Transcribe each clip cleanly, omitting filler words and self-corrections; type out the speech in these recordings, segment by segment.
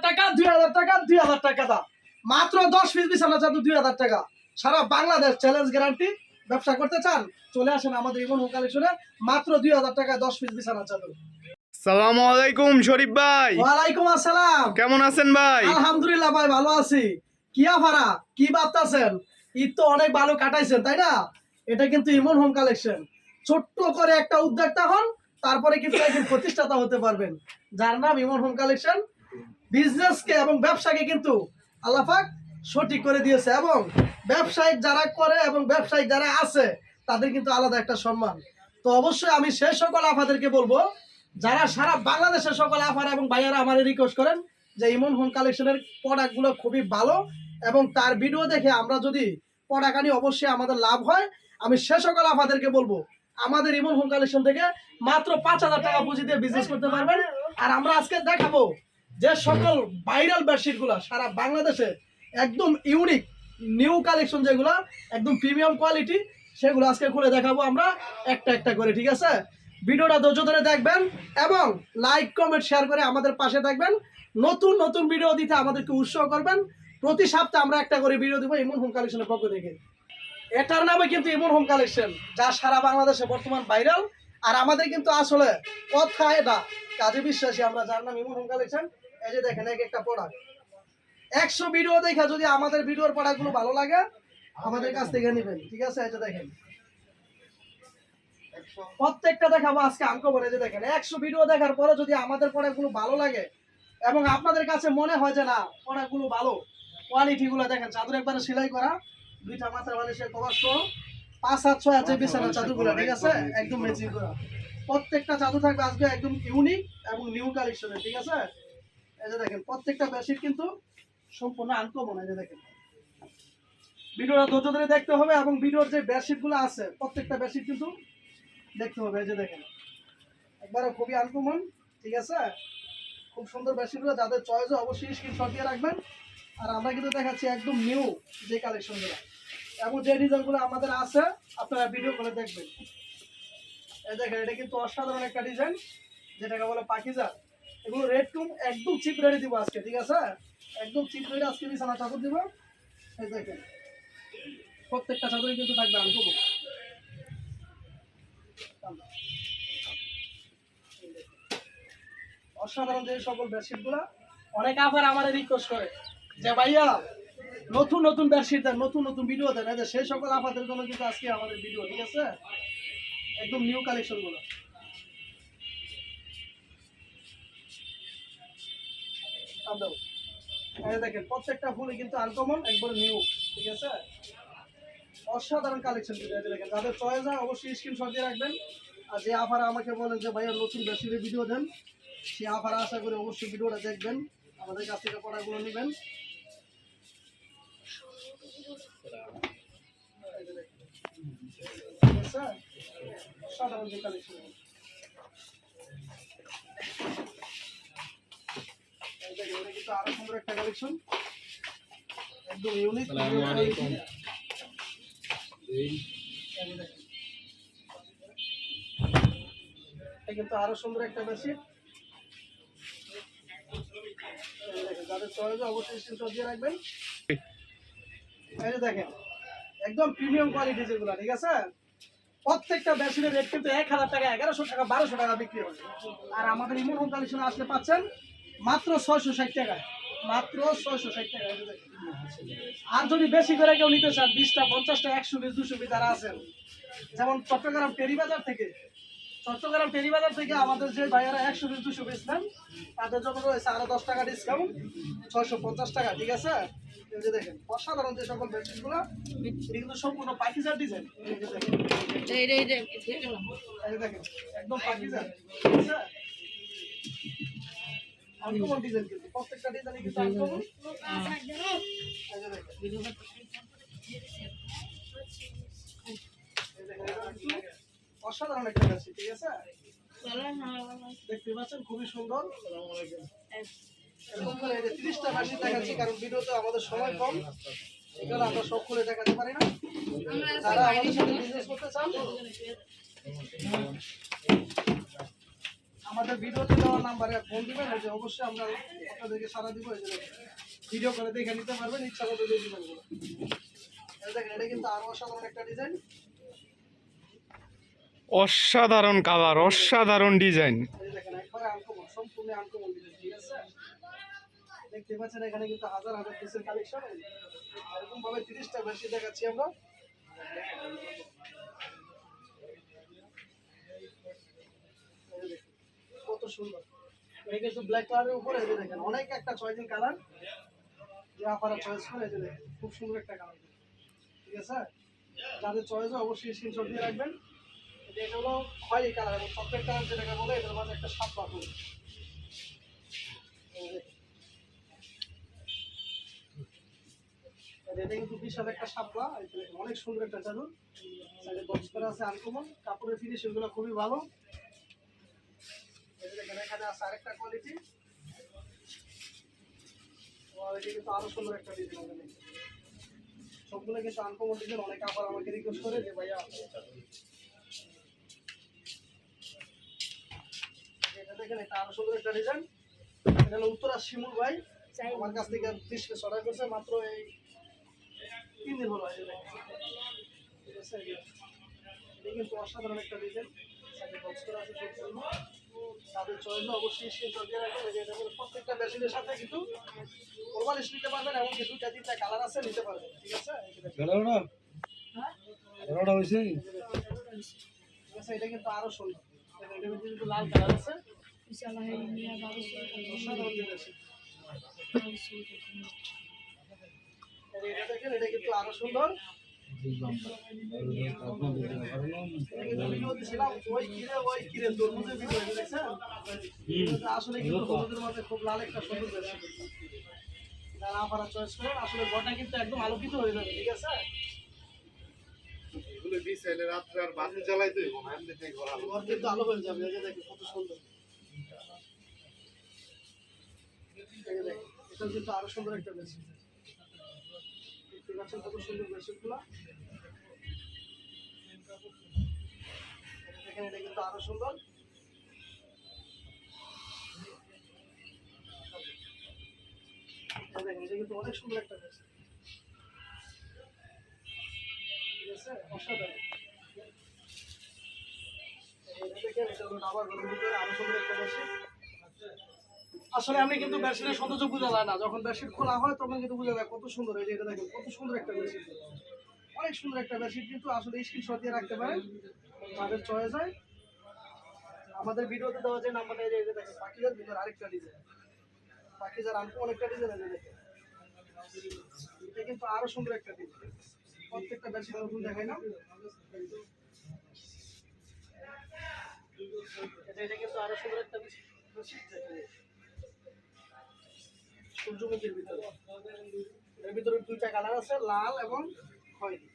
টাকা 2000 টাকা 2000 টাকা দাম মাত্র 10 পিস বিছানা চাদর 2000 টাকা সারা বাংলাদেশ চ্যালেঞ্জ গ্যারান্টি। ব্যবসা করতে চান চলে আসেন আমাদের ইমন হোম কালেকশনে মাত্র 2000 টাকা 10 পিস বিছানা চাদর। আসসালামু আলাইকুম শরীফ ভাই। ওয়ালাইকুম আসসালাম। কেমন আছেন ভাই? আলহামদুলিল্লাহ ভাই ভালো আছি। কি আফারা কি ভাবতাছেন? ঈদ তো অনেক ভালো কাটাইছেন তাই না? এটা কিন্তু ইমন হোম কালেকশন। ছোট্ট করে একটা উদ্যোক্তা হন, তারপরে কিন্তু একদিন প্রতিষ্ঠাতা হতে পারবেন, যার নাম ইমন হোম কালেকশন। বিজনেসকে এবং ব্যবসাকে কিন্তু আল্লাহ পাক সঠিক করে দিয়েছে, এবং ব্যবসায়িক যারা করে এবং ব্যবসায়িক যারা আছে তাদের কিন্তু আলাদা একটা সম্মান। তো অবশ্যই আমি সেই সকল আফাদেরকে বলবো, যারা সারা বাংলাদেশের সকল আফারা এবং ভাইয়ারা আমার রিকোয়েস্ট করেন যে ইমন হোম কালেকশনের প্রোডাক্টগুলো খুবই ভালো, এবং তার ভিডিও দেখে আমরা যদি প্রোডাক্ট আনি অবশ্যই আমাদের লাভ হয়। আমি সে সকল আফাদেরকে বলবো আমাদের ইমন হোম কালেকশন থেকে মাত্র 5000 টাকা পুঁজি দিয়ে বিজনেস করতে পারবেন। আর আমরা আজকে দেখাবো যে সকল ভাইরাল বেডশিটগুলো সারা বাংলাদেশে একদম ইউনিক নিউ কালেকশন, যেগুলো একদম প্রিমিয়াম কোয়ালিটি, সেগুলো আজকে খুলে দেখাবো আমরা একটা একটা করে। ঠিক আছে, ভিডিওটা ধৈর্য ধরে দেখবেন এবং লাইক কমেন্ট শেয়ার করে আমাদের পাশে থাকবেন। নতুন নতুন ভিডিও দিতে আমাদেরকে উৎসাহ করবেন। প্রতি সপ্তাহে আমরা একটা করে ভিডিও দিব ইমন হোম কালেকশনের পক্ষ থেকে। এটার নামে কিন্তু ইমন হোম কালেকশন, যা সারা বাংলাদেশে বর্তমান ভাইরাল। আর আমাদের কিন্তু আসলে কথা এটা কাজে বিশ্বাসী আমরা, যার নাম ইমন হোম কালেকশন। এই যে দেখেন এক একটা প্রোডাক্ট 100 ভিডিও দেখা যদি আমাদের ভিডিওর প্রোডাক্টগুলো ভালো লাগে আমাদের কাছ থেকে নেবেন। ঠিক আছে, এই যে দেখেন প্রত্যেকটা দেখাবো আজকে আনকমন। এই যে দেখেন 100 ভিডিও দেখার পরে যদি আমাদের প্রোডাক্টগুলো ভালো লাগে এবং আপনাদের কাছে মনে হয় যে না প্রোডাক্টগুলো ভালো, কোয়ালিটিগুলো দেখেন, চাদর একবারে সেলাই করা, দুইটা মাথার বালিশের কভার সহ 5-700 আছে বিছানার চাদরগুলো। ঠিক আছে, একদম ম্যাচিং করা প্রত্যেকটা চাদর থাকবে আজকে একদম ইউনিক এবং নিউ কালেকশনের। ঠিক আছে, এই যে দেখেন প্রত্যেকটা বেডশিট কিন্তু সম্পূর্ণ আনকমন। এই যে দেখেন ভিডিওটা ধৈর্য ধরে দেখতে হবে, এবং ভিডিওর যে বেডশিটগুলো আছে প্রত্যেকটা বেডশিট কিন্তু দেখতে হবে। এই যে দেখেন একবারে খুবই আনকমন। ঠিক আছে, খুব সুন্দর বেডশিটগুলো, যাদের চয়েস অবশ্যই স্ক্রিনশট দিয়ে রাখবেন। আর আমরা কিন্তু দেখাচ্ছি একদম নিউ যে কালেকশনগুলো এবং যে ডিজাইনগুলো আমাদের আছে আপনারা ভিডিও করে দেখবেন। এই দেখেন এটা কিন্তু অসাধারণ একটা ডিজাইন, যেটাকে বলে পাকিজা। এগুলো রেট টু একদম চিপ রেটে দিব আজকে। ঠিক আছে, একদম চিপ রেটে আজকে বিছানা চাদর দিব। এই দেখেন প্রত্যেকটা চাদরই কিন্তু থাকবে আনকমন। অসাধারণ যে সকল বেডশিটগুলো, অনেক আবার আমাদের রিকোয়েস্ট করে যে ভাইয়া নতুন নতুন বেডশিট দেন, নতুন নতুন ভিডিও দেন। এই যে সেই সকল আপাদের জন্য কিন্তু আজকে আমাদের ভিডিও। ঠিক আছে, একদম নিউ কালেকশনগুলো। দেখেন প্রত্যেকটা ফুলই কিন্তু আনকমন, একবারে নিউ। ঠিক আছে, অসাধারণ কালেকশন। দেখেন যাদের চয়েস হয় অবশ্যই স্ক্রিনশট দিয়ে রাখবেন। আর যে আফারা আমাকে বলেন যে ভাইয়া নতুন বেডশিটের ভিডিও দেন, সেই আফারা আশা করি অবশ্যই ভিডিওটা দেখবেন, আমাদের কাছ থেকে পড়াগুলো নেবেন। অসাধারণ যে কালেকশন, কিন্তু আরো সুন্দর একটা কালেকশন, একদম ইউনিক। কিন্তু আরো সুন্দর একটা বেডশিট, যাদের চয়েস অবশ্যই স্ক্রিনশট দিয়ে রাখবেন। এই যে দেখেন একদম প্রিমিয়াম কোয়ালিটি যেগুলো। ঠিক আছে, প্রত্যেকটা বেডশিটের রেট কিন্তু 1000 টাকা, 1100 টাকা, 1200 টাকা বিক্রি হয়। আর আমাদের ইমন হোম কালেকশনে আসলে পাচ্ছেন মাত্র 660 টাকায়, মাত্র 660 টাকা। আর যদি বেশি করে কেউ নিতে চান 20টা 50টা 100 পিস 200 পিস যারা আছেন, যেমন চট্টগ্রাম টেরিবাজার থেকে আমাদের যে ভাইয়ারা 100 পিস 200 পিস নেন তাদের জন্য রয়েছে আরো 10 টাকা ডিসকাউন্ট, 650 টাকা। ঠিক আছে, এই যে দেখেন অসাধারণ যে সকল বেডশিটগুলো, এটা কিন্তু সম্পূর্ণ পাকিজার ডিজাইন। এই যে দেখেন একদম পাকিজার। ঠিক আছে, আনকমন ডিজাইন কিন্তু প্রত্যেকটা ডিজাইন কিন্তু আনকমন। এই যে দেখেন অসাধারণ একটা বেডশিট। ঠিক আছে, দেখতে পাচ্ছেন খুবই সুন্দর। এরকম করে 30টা বেডশিট দেখাচ্ছি, কারণ ভিডিওতে আমাদের সময় কম, এখানে আমরা সব খুলে দেখাতে পারি না। যারা আমাদের সাথে বিজনেস করতে চান আমাদের ভিডিওতে দেওয়া নাম্বারে ফোন দিবেন, এই যে অবশ্যই আমরা আপনাদেরকে সারা দিব। এই যে ভিডিও করে দেখে নিতে পারবেন, ইচ্ছা মতো দিয়ে দিবেন। এই দেখেন, এটা কিন্তু আরো অসাধারণ একটা ডিজাইন। অসাধারণ কালার, অসাধারণ ডিজাইন। এই দেখেন, একবারে আনকমন, সম্পূর্ণ আনকমন ডিজাইন, ঠিক আছে? দেখতে পাচ্ছেন এখানে কিন্তু হাজার হাজার পিসের কালেকশন। এরকম ভাবে 30টা বেশি দেখাচ্ছি আমরা। এই দেখেন, কত সুন্দর। এটা কিন্তু ব্ল্যাক কালারের উপরে, এই যে দেখেন অনেক একটা চয়েসিং কালার, যে আপনারা চয়েস করে, এই যে দেখেন খুব সুন্দর একটা কালার, ঠিক আছে? যাদের চয়েস হয় অবশ্যই স্ক্রিনশট দিয়ে রাখবেন। এটা হলো খয়েরি কালার এবং চকলেট কালার যেটাকে বলে, এটার মাঝে একটা সাপ পাবো। এটা কিন্তু বিশাল একটা শাপলা, অনেক সুন্দর একটা চাদর। সাইডে বক্স করা আছে, আনকমন কাপড়ের ফিনিশিং গুলো খুবই ভালো। এখানে আছে আরেকটা কোয়ালিটি, এটা কিন্তু আরো সুন্দর একটা ডিজাইন। সবগুলো কিন্তু আনকমন ডিজাইন। অনেক আবার আমাকে রিকোয়েস্ট করে যে ভাইয়া এটা দেখেন, এটা আরো সুন্দর একটা ডিজাইন। এটা হলো উত্তরা শিমুল ভাই আমার কাছ থেকে 30 পিস অর্ডার করছে মাত্র এই 3 দিন হলো। ঠিক আছে, এটা কিন্তু অসাধারণ একটা ডিজাইন। সাথে বক্স করা আছে সম্পূর্ণ। তাদের চয়েস অবশ্যই স্ক্রিনশট দিয়ে রাখবেন। এটা হলো প্রত্যেকটা বেসিনের সাথে কিন্তু ওভারলিশ নিতে পারবেন, এবং কি দুইটা তিনটা কালার আছে, নিতে পারবেন, ঠিক আছে? ঠিক আছে, এটা কিন্তু আরো সুন্দর। এটা কিন্তু লাল কালার আছে, অসাধারণ জিনিস। এটা দেখেন, এটা কিন্তু আরো সুন্দর। আসলে কিন্তু হলুদের মধ্যে খুব লাল একটা সুন্দর বেশি, যারা আপনারা চয়েস করেন আসলে ঘরটা কিন্তু একদম আলোকিত হয়ে যাবে, ঠিক আছে? ঘর কিন্তু আলো হয়ে যাবে। এই যে দেখেন কত সুন্দর, এই যে দেখেন, এটা কিন্তু আরো সুন্দর একটা বেশি। দেখতে পাচ্ছেন কত সুন্দর বেশিগুলো। দেখেন, এটা কিন্তু আরো সুন্দর। দেখেন, এটা কিন্তু অনেক সুন্দর একটা বেশি, ঠিক আছে? অসাধারণ। এটা দেখেন, এটা হলো ডাবল ঘরের ভিতরে আরো সুন্দর একটা বেশি। আসলে আমি কিন্তু বেডশিটের সৌন্দর্য বোঝা যায় না, যখন বেডশিট খোলা হয় তখন কিন্তু বোঝা যায় কত সুন্দর। এই যে এটা দেখেন কত সুন্দর একটা বেডশিট, অনেক সুন্দর একটা বেডশিট। কিন্তু আসলে স্ক্রিনশট দিয়ে রাখতে পারেন, যাদের চয়েস হয়। আমাদের ভিডিওতে দেওয়া যে নাম্বারটা, এই যে দেখেন পাখিজার ভিতরে আরেকটা ডিজাইন, পাখিজার আনকমন একটা ডিজাইন। এই যে দেখেন, এটা কিন্তু আরো সুন্দর একটা ডিজাইন। প্রত্যেকটা বেডশিট নতুন দেখাই না, এটা কিন্তু আরো সুন্দর একটা বেডশিট। সূর্যমুখীর ভিতরে, এর ভিতরে দুইটা কালার আছে, লাল এবং খয়েরি।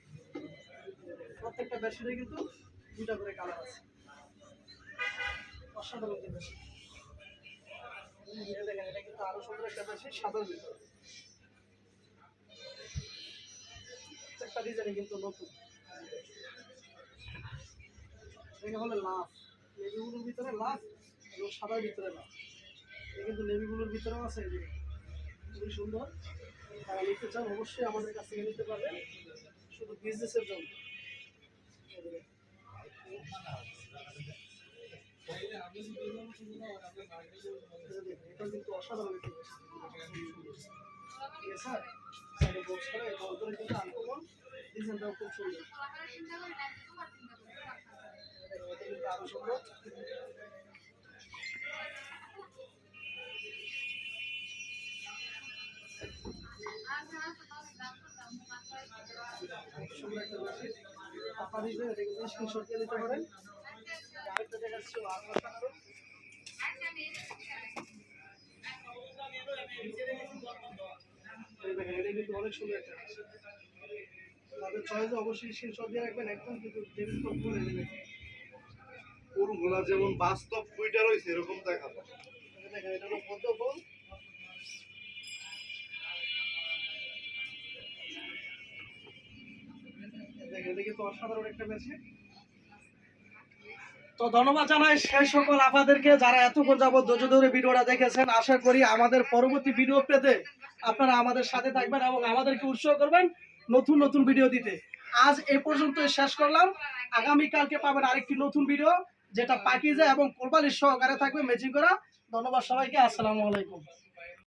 প্রত্যেকটা বেডশিটে কিন্তু দুইটা করে কালার আছে, অসাধারণ যে বেডশিট। দেখেন, এটা কিন্তু আরো সুন্দর একটা বেডশিট, সাদার ভিতরে। প্রত্যেকটা ডিজাইনে কিন্তু নতুন। এটা হলো লাভ, নেভি ব্লুর ভিতরে লাভ এবং সাদার ভিতরে লাভ। এটা কিন্তু নেভি ব্লুর ভিতরেও আছে, এই যে খুবই সুন্দর। যারা নিতে চান অবশ্যই আমাদের কাছ থেকে নিতে পারবেন, শুধু বিজনেসের জন্য। এটা কিন্তু অসাধারণ একটা জিনিস। ঠিক আছে, সাইডে বক্স করে বলগুলো কিন্তু আনকমন, ডিজাইনটাও খুব সুন্দর। এটা কিন্তু আরো সুন্দর। সুন্দর একটা বেডশিট। টাকা দিলে এটা কিন্তু স্ক্রিনশট দিয়ে নিতে পারেন। আরেকটা জায়গা ছিল আরো অসাধারণ। এই দেখেন, এটা কিন্তু অনেক সুন্দর একটা বেডশিট। তাদের চয়েসে অবশ্যই স্ক্রিনশট দিয়ে রাখবেন, একদম কিন্তু টেবিল টপ করে নেবেন। ফুলগুলা যেমন বাস্তব ফুইটা রয়েছে এরকম দেখা যায়। দেখেন, এটা হলো পদ্ম ফুল। দেখেন, এটা কিন্তু অসাধারণ একটা বেডশিট। তো ধন্যবাদ জানাই সেই সকল আপনাদেরকে যারা এতক্ষণ যাবত ধৈর্য ধরে ভিডিওটা দেখেছেন। আশা করি আমাদের পরবর্তী ভিডিও পেতে আপনারা আমাদের সাথে থাকবেন এবং আমাদেরকে উৎসাহ করবেন নতুন নতুন ভিডিও দিতে। আজ এ পর্যন্ত শেষ করলাম। আগামীকালকে পাবেন আরেকটি নতুন ভিডিও, যেটা পাকিজা এবং কোরবানির সহকারে থাকবে ম্যাচিং করা। ধন্যবাদ সবাইকে, আসসালামু আলাইকুম।